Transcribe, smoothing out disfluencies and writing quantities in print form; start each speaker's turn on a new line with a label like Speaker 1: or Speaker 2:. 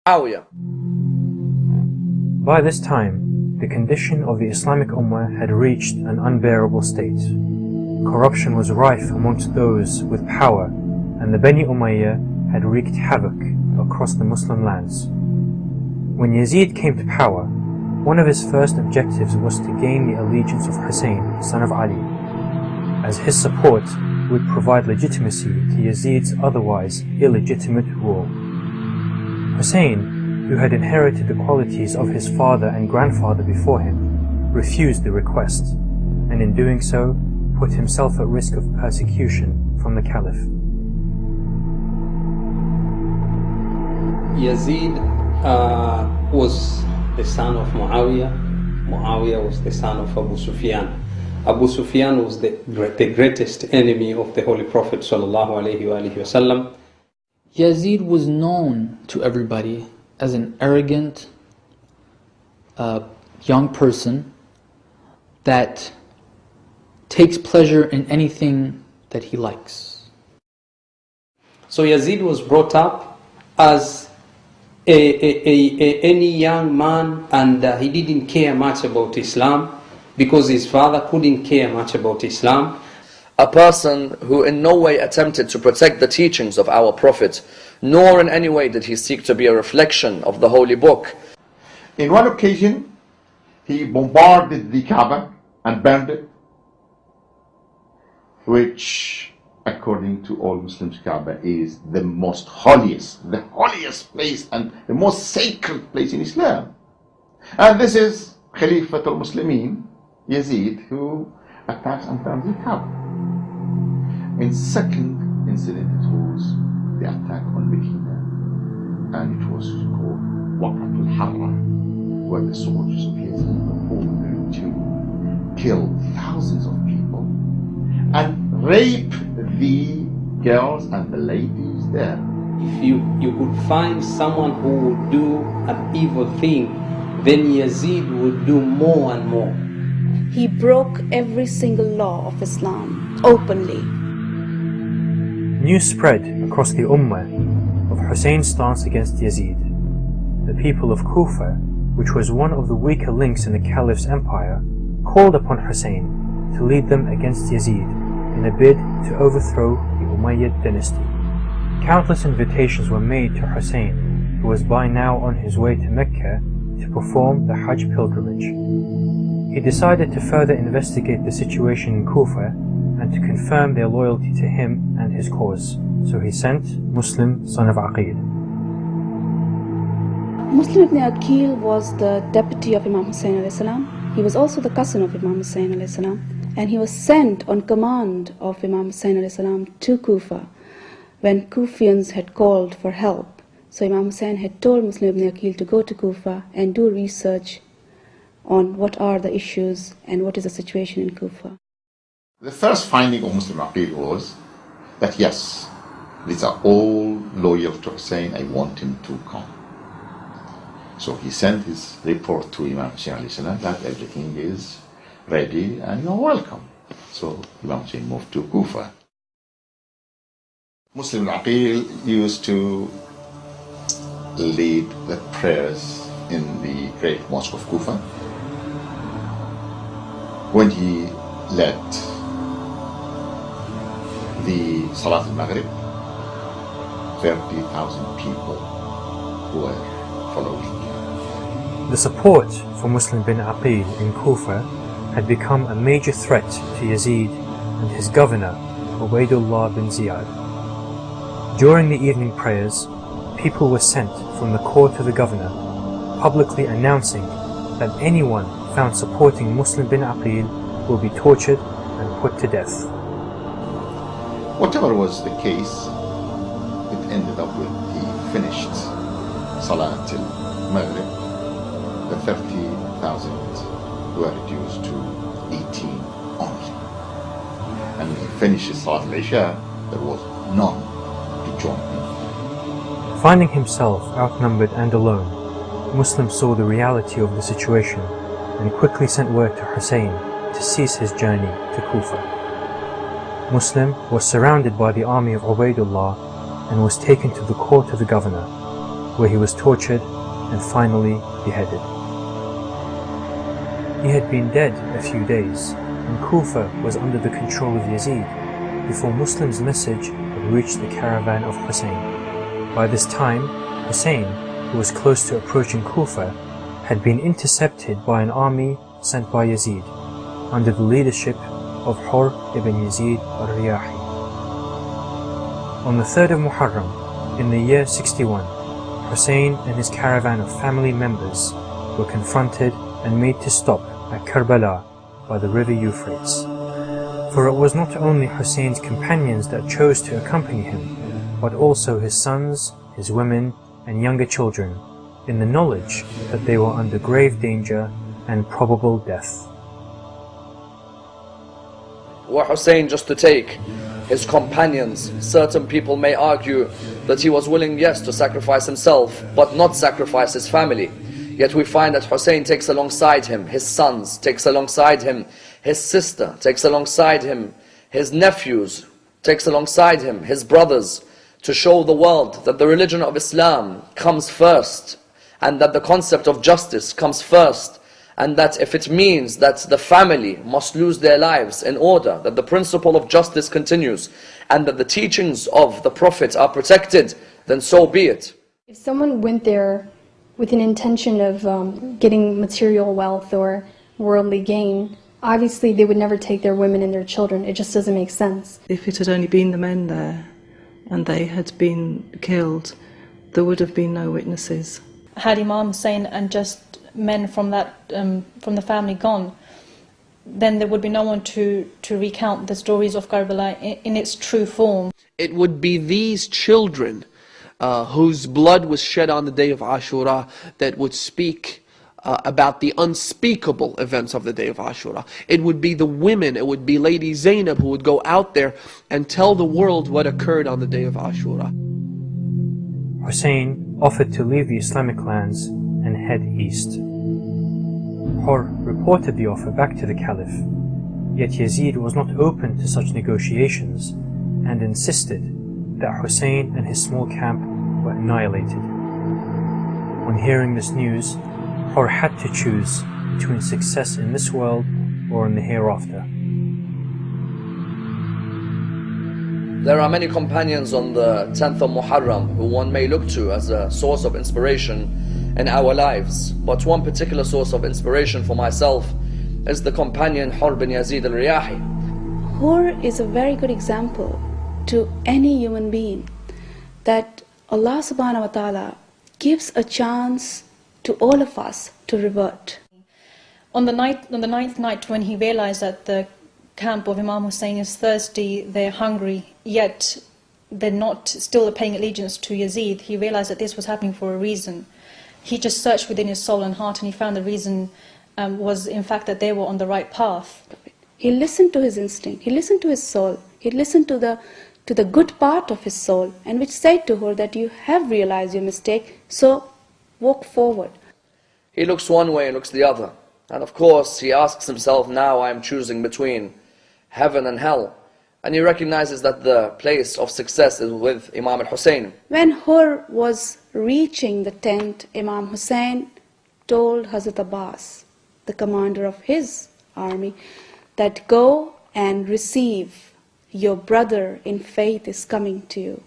Speaker 1: Muawiyah.
Speaker 2: By this time, the condition of the Islamic Ummah had reached an unbearable state. Corruption was rife amongst those with power, and the Bani Umayyah had wreaked havoc across the Muslim lands. When Yazid came to power, one of his first objectives was to gain the allegiance of Hussein, son of Ali, as his support would provide legitimacy to Yazid's otherwise illegitimate rule. Hussein, who had inherited the qualities of his father and grandfather before him, refused the request, and in doing so, put himself at risk of persecution from the Caliph.
Speaker 3: Yazid was the son of Muawiyah. Muawiyah was the son of Abu Sufyan. Abu Sufyan was the greatest enemy of the Holy Prophet ﷺ.
Speaker 4: Yazid was known to everybody as an arrogant young person that takes pleasure in anything that he likes.
Speaker 3: So Yazid was brought up as any young man, and he didn't care much about Islam because his father couldn't care much about Islam.
Speaker 1: A person who in no way attempted to protect the teachings of our Prophet, nor in any way did he seek to be a reflection of the Holy Book.
Speaker 5: In one occasion, he bombarded the Kaaba and burned it, which, according to all Muslims, Kaaba is the holiest place and the most sacred place in Islam. And this is Khalifatul Muslimin, Yazid, who attacks and burns the Kaaba. In second incident, it was the attack on Medina, and it was called Wept al-Harra, where the soldiers of Yazid were ordered to kill thousands of people and rape the girls and the ladies there.
Speaker 3: If you could find someone who would do an evil thing, then Yazid would do more and more.
Speaker 6: He broke every single law of Islam openly.
Speaker 2: News spread across the Ummah of Hussein's stance against Yazid. The people of Kufa, which was one of the weaker links in the Caliph's empire, called upon Hussein to lead them against Yazid in a bid to overthrow the Umayyad dynasty. Countless invitations were made to Hussein, who was by now on his way to Mecca to perform the Hajj pilgrimage. He decided to further investigate the situation in Kufa and to confirm their loyalty to him and his cause, so he sent Muslim, son of Aqil.
Speaker 6: Muslim ibn Aqil was the deputy of Imam Hussein alayhi salam. He was also the cousin of Imam Hussein alayhi salam, and he was sent on command of Imam Hussein alayhi salam to Kufa when Kufians had called for help. So Imam Hussein had told Muslim ibn Aqil to go to Kufa and do research on what are the issues and what is the situation in Kufa.
Speaker 5: The first finding of Muslim Aqil was that yes, these are all loyal to Hussein, I want him to come. So he sent his report to Imam Hussein alayhi salam that everything is ready and you're welcome. So Imam Hussein moved to Kufa. Muslim Aqil used to lead the prayers in the great mosque of Kufa. When he led the Salat al-Maghrib, 30,000 people were following.
Speaker 2: The support for Muslim bin Aqil in Kufa had become a major threat to Yazid and his governor, Ubaydullah bin Ziyad. During the evening prayers, people were sent from the court to the governor, publicly announcing that anyone found supporting Muslim bin Aqil will be tortured and put to death.
Speaker 5: Whatever was the case, it ended up with he finished Salat al-Maghrib. The 30,000 were reduced to 18 only. And when he finished Salat al-Isha, there was none to join him.
Speaker 2: Finding himself outnumbered and alone, Muslim saw the reality of the situation and quickly sent word to Hussein to cease his journey to Kufa. Muslim was surrounded by the army of Ubaydullah and was taken to the court of the governor. where he was tortured and finally beheaded. He had been dead a few days, and Kufa was under the control of Yazid before Muslims' message had reached the caravan of Hussein. By this time, Hussein, who was close to approaching Kufa, had been intercepted by an army sent by Yazid under the leadership of Hur ibn Yazid al-Riyahi. On the 3rd of Muharram, in the year 61, Hussein and his caravan of family members were confronted and made to stop at Karbala by the river Euphrates. For it was not only Hussein's companions that chose to accompany him, but also his sons, his women, and younger children, in the knowledge that they were under grave danger and probable death.
Speaker 1: Were Hussein just to take his companions, certain people may argue that he was willing, yes, to sacrifice himself, but not sacrifice his family. Yet we find that Hussein takes alongside him his sons, takes alongside him his sister, takes alongside him his nephews, takes alongside him his brothers, to show the world that the religion of Islam comes first, and that the concept of justice comes first, and that if it means that the family must lose their lives in order that the principle of justice continues, and that the teachings of the Prophet are protected, then so be it.
Speaker 7: If someone went there with an intention of getting material wealth or worldly gain, obviously they would never take their women and their children. It just doesn't make sense.
Speaker 8: If it had only been the men there and they had been killed, there would have been no witnesses.
Speaker 9: Had Imam Hussein and just men from the family gone, then there would be no one to recount the stories of Karbala in its true form.
Speaker 10: It would be these children whose blood was shed on the day of Ashura that would speak about the unspeakable events of the day of Ashura. It would be the women, it would be Lady Zainab who would go out there and tell the world what occurred on the day of Ashura.
Speaker 2: Hussein offered to leave the Islamic lands and head east. Hur reported the offer back to the Caliph, yet Yazid was not open to such negotiations and insisted that Hussein and his small camp were annihilated. On hearing this news, Hur had to choose between success in this world or in the hereafter.
Speaker 1: There are many companions on the 10th of Muharram who one may look to as a source of inspiration in our lives. But one particular source of inspiration for myself is the companion Hur bin Yazid al-Riyahi.
Speaker 6: Hur is a very good example to any human being that Allah subhanahu wa ta'ala gives a chance to all of us to revert.
Speaker 9: On the ninth night, when he realized that the camp of Imam Hussein is thirsty, they're hungry, yet they're not still paying allegiance to Yazid, he realized that this was happening for a reason. He just searched within his soul and heart, and he found the reason was in fact that they were on the right path.
Speaker 6: He listened to his instinct, he listened to his soul, he listened to the good part of his soul, and which said to her that you have realized your mistake, so walk forward.
Speaker 1: He looks one way and looks the other. And of course, he asks himself, now I am choosing between heaven and hell. And he recognizes that the place of success is with Imam al-Hussein.
Speaker 6: When Hur was reaching the tent, Imam Hussein told Hazrat Abbas, the commander of his army, that go and receive, your brother in faith is coming to you.